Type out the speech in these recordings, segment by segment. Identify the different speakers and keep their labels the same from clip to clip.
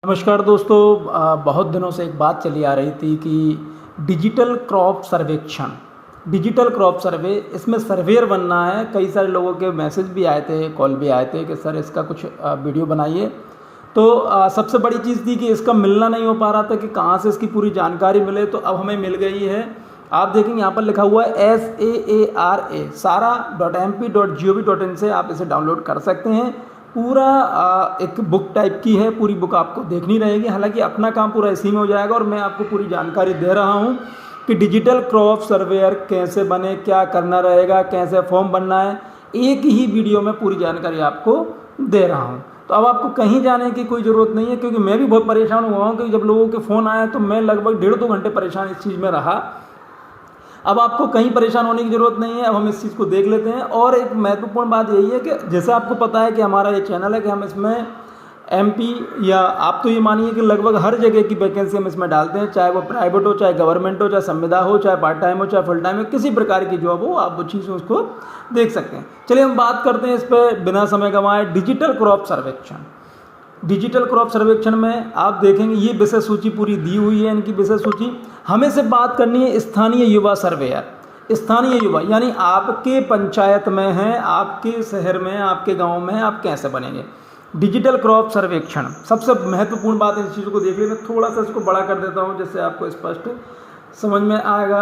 Speaker 1: नमस्कार दोस्तों। बहुत दिनों से एक बात चली आ रही थी कि डिजिटल क्रॉप सर्वेक्षण, डिजिटल क्रॉप सर्वे, इसमें सर्वेयर बनना है। कई सारे लोगों के मैसेज भी आए थे, कॉल भी आए थे कि सर इसका कुछ वीडियो बनाइए। तो सबसे बड़ी चीज़ थी कि इसका मिलना नहीं हो पा रहा था कि कहाँ से इसकी पूरी जानकारी मिले। तो अब हमें मिल गई है। आप देखेंगे यहाँ पर लिखा हुआ है SAARA sara.mp.gov.in से आप इसे डाउनलोड कर सकते हैं। पूरा एक बुक टाइप की है, पूरी बुक आपको देखनी रहेगी। हालांकि अपना काम पूरा इसी में हो जाएगा और मैं आपको पूरी जानकारी दे रहा हूँ कि डिजिटल क्रॉप सर्वेयर कैसे बने, क्या करना रहेगा, कैसे फॉर्म बनना है। एक ही वीडियो में पूरी जानकारी आपको दे रहा हूँ। तो अब आपको कहीं जाने की कोई ज़रूरत नहीं है, क्योंकि मैं भी बहुत परेशान हुआ हूँ कि जब लोगों के फ़ोन आए तो मैं लगभग 1.5-2 घंटे परेशान इस चीज़ में रहा। अब आपको कहीं परेशान होने की ज़रूरत नहीं है। अब हम इस चीज़ को देख लेते हैं। और एक महत्वपूर्ण बात यही है कि जैसे आपको पता है कि हमारा ये चैनल है कि हम इसमें MP या आप तो ये मानिए कि लगभग हर जगह की वैकेंसी हम इसमें डालते हैं, चाहे वो प्राइवेट हो, चाहे गवर्नमेंट हो, चाहे संविदा हो, चाहे पार्ट टाइम हो, चाहे फुल टाइम हो, किसी प्रकार की जॉब हो, आप वो चीज़ उसको देख सकते हैं। चलिए हम बात करते हैं इस पर बिना समय गंवाए। डिजिटल क्रॉप सर्वेक्षण, डिजिटल क्रॉप सर्वेक्षण में आप देखेंगे ये विषय सूची पूरी दी हुई है। इनकी विषय सूची हमें से बात करनी है स्थानीय युवा सर्वेयर। स्थानीय युवा यानी आपके पंचायत में है, आपके शहर में, आपके गांव में, आप कैसे बनेंगे। डिजिटल क्रॉप सर्वेक्षण सबसे महत्वपूर्ण बात है। इस चीज़ को देख लीजिए। मैं थोड़ा सा इसको बड़ा कर देता हूँ जिससे आपको स्पष्ट समझ में आएगा।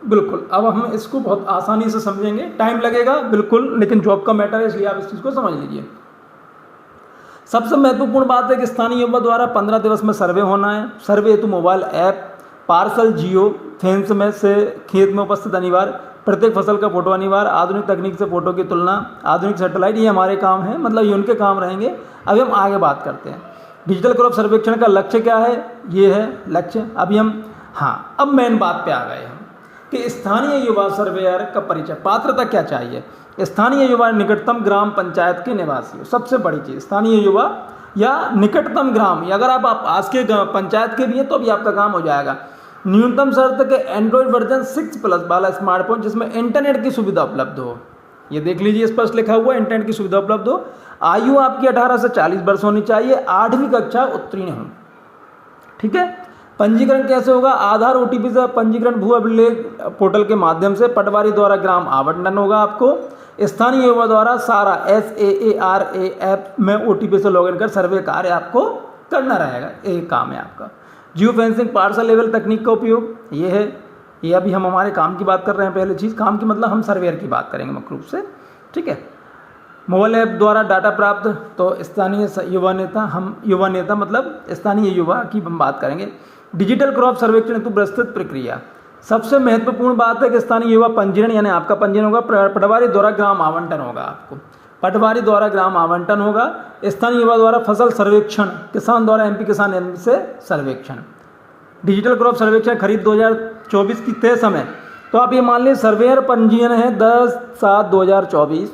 Speaker 1: बिल्कुल, अब हम इसको बहुत आसानी से समझेंगे, टाइम लगेगा बिल्कुल, लेकिन जॉब का मैटर है इसलिए आप इस चीज़ को समझ लीजिए। सबसे महत्वपूर्ण बात है कि स्थानीय युवा द्वारा 15 दिवस में सर्वे होना है। सर्वे हेतु मोबाइल ऐप, पार्सल जियो फेंस में से खेत में उपस्थित अनिवार्य, प्रत्येक फसल का फोटो अनिवार्य, आधुनिक तकनीक से फोटो की तुलना, आधुनिक सैटेलाइट, ये हमारे काम है, मतलब ये उनके काम रहेंगे। अभी हम आगे बात करते हैं। डिजिटल क्रॉप सर्वेक्षण का लक्ष्य क्या है, ये है लक्ष्य। अभी हम अब मेन बात पे आ गए हम कि स्थानीय युवा सर्वेयर का परिचय, पात्रता क्या चाहिए। स्थानीय युवा निकटतम ग्राम पंचायत के निवासी हो, सबसे बड़ी चीज़ स्थानीय युवा या निकटतम ग्राम। या अगर आप पास के पंचायत के भी हैं तो भी आपका काम हो जाएगा। न्यूनतम शर्त के एंड्रॉइड वर्जन 6+ वाला स्मार्टफोन जिसमें इंटरनेट की सुविधा उपलब्ध हो। ये देख लीजिए, स्पष्ट लिखा हुआ है इंटरनेट की सुविधा उपलब्ध हो। आयु आपकी 18 से 40 वर्ष होनी चाहिए, 8वीं कक्षा उत्तीर्ण हो। ठीक है। पंजीकरण कैसे होगा, आधार OTP से पंजीकरण भू अभिलेख पोर्टल के माध्यम से, पटवारी द्वारा ग्राम आवंटन होगा आपको। स्थानीय युवा द्वारा सारा SAARA ऐप में OTP से लॉगिन कर सर्वे कार्य आपको करना रहेगा। एक काम है आपका। जियो फेंसिंग पार्सल लेवल तकनीक का उपयोग, ये है। ये अभी हम हमारे काम की बात कर रहे हैं। पहले चीज़ काम की मतलब हम सर्वेयर की बात करेंगे मुख्य रूप से। ठीक है। मोबाइल ऐप द्वारा डाटा प्राप्त, तो स्थानीय युवा नेता, हम युवा नेता मतलब स्थानीय युवा की हम बात करेंगे। डिजिटल क्रॉप सर्वेक्षण हेतु विस्तृत प्रक्रिया, सबसे महत्वपूर्ण बात है कि स्थानीय युवा पंजीयन यानी आपका पंजीयन होगा, पटवारी द्वारा ग्राम आवंटन होगा आपको, पटवारी द्वारा ग्राम आवंटन होगा। स्थानीय युवा द्वारा फसल सर्वेक्षण, किसान द्वारा MP किसान एम से सर्वेक्षण। डिजिटल क्रॉप सर्वेक्षण खरीद 2024 की तय समय, तो आप ये मान लीजिए सर्वेयर पंजीयन है 10/7/2024।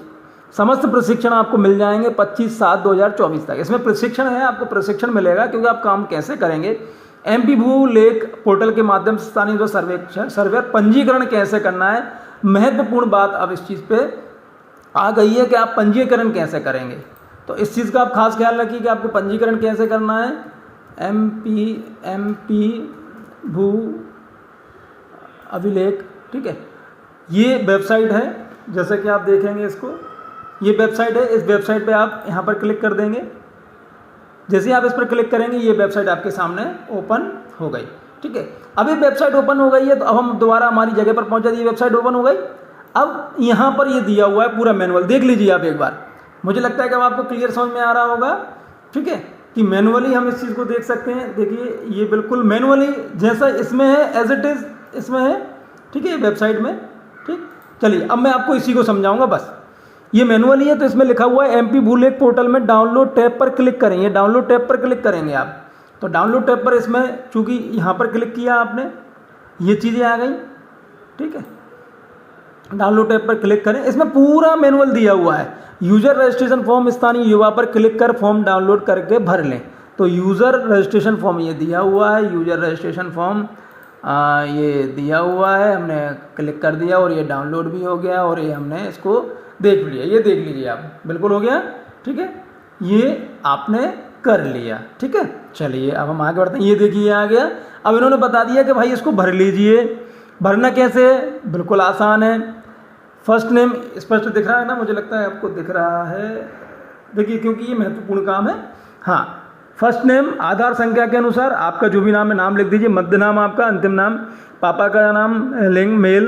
Speaker 1: समस्त प्रशिक्षण आपको मिल जाएंगे 25/7/2024 तक। इसमें प्रशिक्षण है, आपको प्रशिक्षण मिलेगा क्योंकि आप काम कैसे करेंगे। MP भू लेख पोर्टल के माध्यम से स्थानीय सर्वेयर पंजीकरण कैसे करना है। महत्वपूर्ण बात अब इस चीज़ पे आ गई है कि आप पंजीकरण कैसे करेंगे। तो इस चीज़ का आप खास ख्याल रखिए कि आपको पंजीकरण कैसे करना है। MP भू अभिलेख, ठीक है। ये वेबसाइट है, जैसे कि आप देखेंगे इसको, ये वेबसाइट है। इस वेबसाइट पे आप यहाँ पर क्लिक कर देंगे। जैसे ही आप इस पर क्लिक करेंगे ये वेबसाइट आपके सामने ओपन हो गई। ठीक है। अब ये वेबसाइट ओपन हो गई है, तो अब हम दोबारा हमारी जगह पर पहुंचे। ये वेबसाइट ओपन हो गई। अब यहाँ पर ये दिया हुआ है पूरा मैनुअल, देख लीजिए आप एक बार। मुझे लगता है कि अब आपको क्लियर समझ में आ रहा होगा। ठीक है, कि मैनुअली हम इस चीज़ को देख सकते हैं। देखिए ये बिल्कुल मैनुअली जैसा इसमें है एज इट इज़ इसमें है। ठीक है, वेबसाइट में। ठीक, चलिए अब मैं आपको इसी को समझाऊंगा बस। ये मैनुअली है, तो इसमें लिखा हुआ है MP भूलेख पोर्टल में डाउनलोड टैब पर क्लिक करेंगे। डाउनलोड टैब पर क्लिक करेंगे आप, तो डाउनलोड टैब पर इसमें चूंकि यहाँ पर क्लिक किया आपने, ये चीज़ें आ गई। ठीक है, डाउनलोड टैब पर क्लिक करें। इसमें पूरा मैनुअल दिया हुआ है। यूजर रजिस्ट्रेशन फॉर्म, स्थानीय युवा पर क्लिक कर फॉर्म डाउनलोड करके भर लें। तो यूज़र रजिस्ट्रेशन फॉर्म ये दिया हुआ है। यूजर रजिस्ट्रेशन फॉर्म ये दिया हुआ है, हमने क्लिक कर दिया और ये डाउनलोड भी हो गया और ये हमने इसको देख लिया। ये देख लीजिए आप, बिल्कुल हो गया। ठीक है, ये आपने कर लिया। ठीक है, चलिए अब हम आगे बढ़ते हैं। ये देखिए आ गया। अब इन्होंने बता दिया कि भाई इसको भर लीजिए। भरना कैसे है? बिल्कुल आसान है। फर्स्ट नेम स्पष्ट दिख रहा है ना, मुझे लगता है आपको दिख रहा है। देखिए क्योंकि ये महत्वपूर्ण काम है। हाँ, फर्स्ट नेम आधार संख्या के अनुसार आपका जो भी नाम है नाम लिख दीजिए। मध्य नाम आपका, अंतिम नाम, पापा का नाम, लिंग मेल,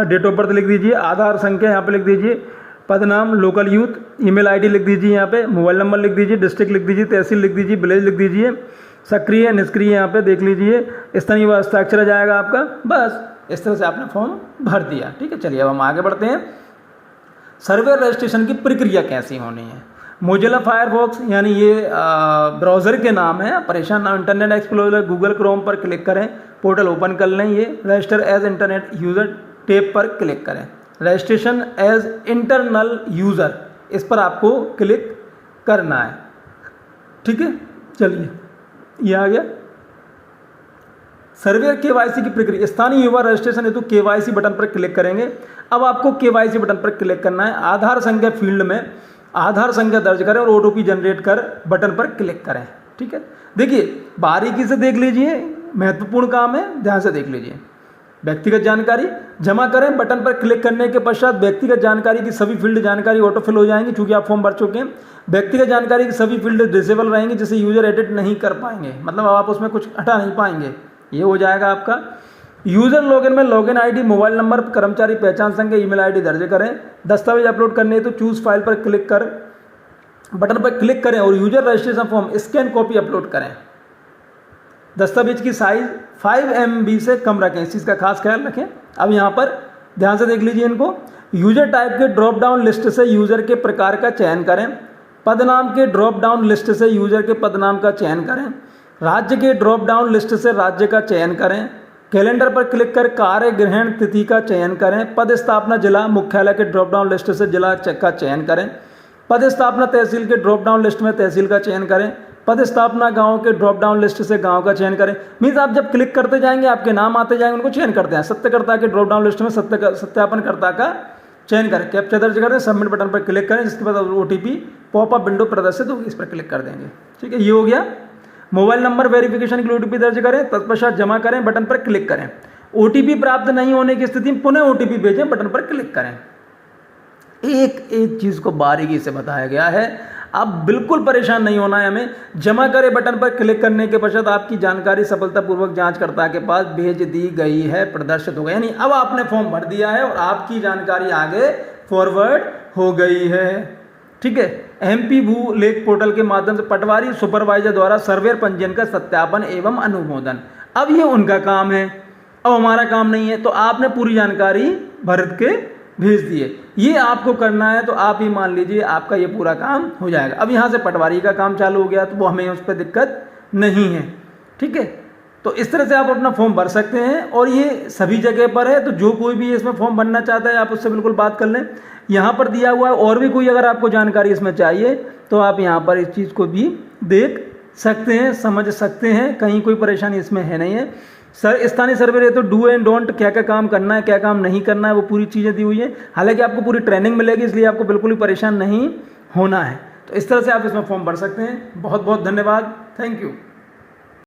Speaker 1: डेट ऑफ बर्थ लिख दीजिए, आधार संख्या यहाँ पे लिख दीजिए, पद नाम लोकल यूथ, ईमेल आईडी लिख दीजिए यहाँ पे, मोबाइल नंबर लिख दीजिए, डिस्ट्रिक्ट लिख दीजिए, तहसील लिख दीजिए, विलेज लिख दीजिए, सक्रिय निष्क्रिय यहाँ पे देख लीजिए, स्थानीय व हस्ताक्षर आ जाएगा आपका। बस इस तरह से आपने फॉर्म भर दिया। ठीक है, चलिए अब हम आगे बढ़ते हैं। सर्वे रजिस्ट्रेशन की प्रक्रिया कैसी होनी है? मोजिला फायरफॉक्स यानी ये ब्राउज़र के नाम है, परेशान ना, इंटरनेट एक्सप्लोरर गूगल क्रोम पर क्लिक करें, पोर्टल ओपन कर लें। ये register as internet user tab पर क्लिक करें। रजिस्ट्रेशन एज इंटरनल यूज़र, इस पर आपको क्लिक करना है। ठीक है, चलिए ये आ गया। सर्वे केवाईसी की प्रक्रिया, स्थानीय युवा रजिस्ट्रेशन हेतु केवाईसी बटन पर क्लिक करेंगे। अब आपको केवाईसी बटन पर क्लिक करना है। आधार संख्या फील्ड में आधार संख्या दर्ज करें और ओटीपी जनरेट कर बटन पर क्लिक करें। ठीक है, देखिए बारीकी से देख लीजिए, महत्वपूर्ण काम है, ध्यान से देख लीजिए। व्यक्तिगत जानकारी जमा करें, बटन पर क्लिक करने के पश्चात व्यक्तिगत जानकारी की सभी फील्ड जानकारी ऑटो फिल हो जाएंगी, चूंकि आप फॉर्म भर चुके हैं। व्यक्तिगत जानकारी की सभी फील्ड डिसेबल रहेंगी, जिसे यूजर एडिट नहीं कर पाएंगे, मतलब आप उसमें कुछ हटा नहीं पाएंगे। ये हो जाएगा आपका। यूजर लॉगिन में लॉगिन आईडी, मोबाइल नंबर, कर्मचारी पहचान संख्या, ईमेल आईडी दर्ज करें। दस्तावेज अपलोड करने है तो चूज फाइल पर क्लिक कर बटन पर क्लिक करें और user registration form scan copy upload करें। दस्तावेज की साइज 5 MB से कम रखें, इस चीज़ का खास ख्याल रखें। अब यहाँ पर ध्यान से देख लीजिए इनको। यूजर टाइप के ड्रॉप डाउन लिस्ट से यूजर के प्रकार का चयन करें। पद नाम के ड्रॉप डाउन लिस्ट से यूजर के पद नाम का चयन करें। राज्य के ड्रॉप डाउन लिस्ट से राज्य का चयन करें। कैलेंडर पर क्लिक कर कार्य ग्रहण तिथि का चयन करें। पद स्थापना जिला मुख्यालय के ड्रॉप डाउन लिस्ट से जिला का चयन करें। पद स्थापना तहसील के ड्रॉप डाउन लिस्ट में तहसील का चयन करें। पद स्थापना गांव के ड्रॉप डाउन लिस्ट से गांव का चयन करें। मीन्स आप जब क्लिक करते जाएंगे आपके नाम आते जाएंगे, उनको चयन करते हैं। सत्यकर्ता के ड्रॉप डाउन लिस्ट में सत्यापनकर्ता का चयन करें। कैप्चा दर्ज करें, सबमिट बटन पर क्लिक करें, जिसके बाद ओटीपी पॉपअप विंडो प्रदर्शित होगी, इस पर क्लिक कर देंगे। ठीक है, ये हो गया। मोबाइल नंबर वेरिफिकेशन के लिए ओटीपी दर्ज करें, तत्पश्चात जमा करें, बटन पर क्लिक करें। ओटीपी प्राप्त नहीं होने की स्थिति में पुनः ओटीपी भेजें, बटन पर क्लिक करें। एक एक चीज को बारीकी से बताया गया है। अब बिल्कुल परेशान नहीं होना है हमें। जमा करें बटन पर क्लिक करने के पश्चात आपकी जानकारी सफलतापूर्वक जांचकर्ता के पास भेज दी गई है, प्रदर्शित हो गई। यानी अब आपने फॉर्म भर दिया है और आपकी जानकारी आगे फॉरवर्ड हो गई है। ठीक है, MP भू लेख पोर्टल के माध्यम से पटवारी सुपरवाइजर द्वारा सर्वेयर पंजीयन का सत्यापन एवं अनुमोदन। अब ये उनका काम है, अब हमारा काम नहीं है। तो आपने पूरी जानकारी भर के भेज दिए, ये आपको करना है। तो आप ही मान लीजिए आपका ये पूरा काम हो जाएगा। अब यहाँ से पटवारी का काम चालू हो गया, तो वो हमें उस पर दिक्कत नहीं है। ठीक है, तो इस तरह से आप अपना फॉर्म भर सकते हैं और ये सभी जगह पर है। तो जो कोई भी इसमें फॉर्म भरना चाहता है आप उससे बिल्कुल बात कर लें। यहाँ पर दिया हुआ है, और भी कोई अगर आपको जानकारी इसमें चाहिए तो आप यहाँ पर इस चीज़ को भी देख सकते हैं, समझ सकते हैं। कहीं कोई परेशानी इसमें है नहीं है। सर स्थानीय सर्वे है तो डू एंड डोंट, क्या क्या काम करना है क्या काम नहीं करना है, वो पूरी चीज़ें दी हुई है। हालांकि आपको पूरी ट्रेनिंग मिलेगी, इसलिए आपको बिल्कुल भी परेशान नहीं होना है। तो इस तरह से आप इसमें फॉर्म भर सकते हैं। बहुत बहुत धन्यवाद, थैंक यू।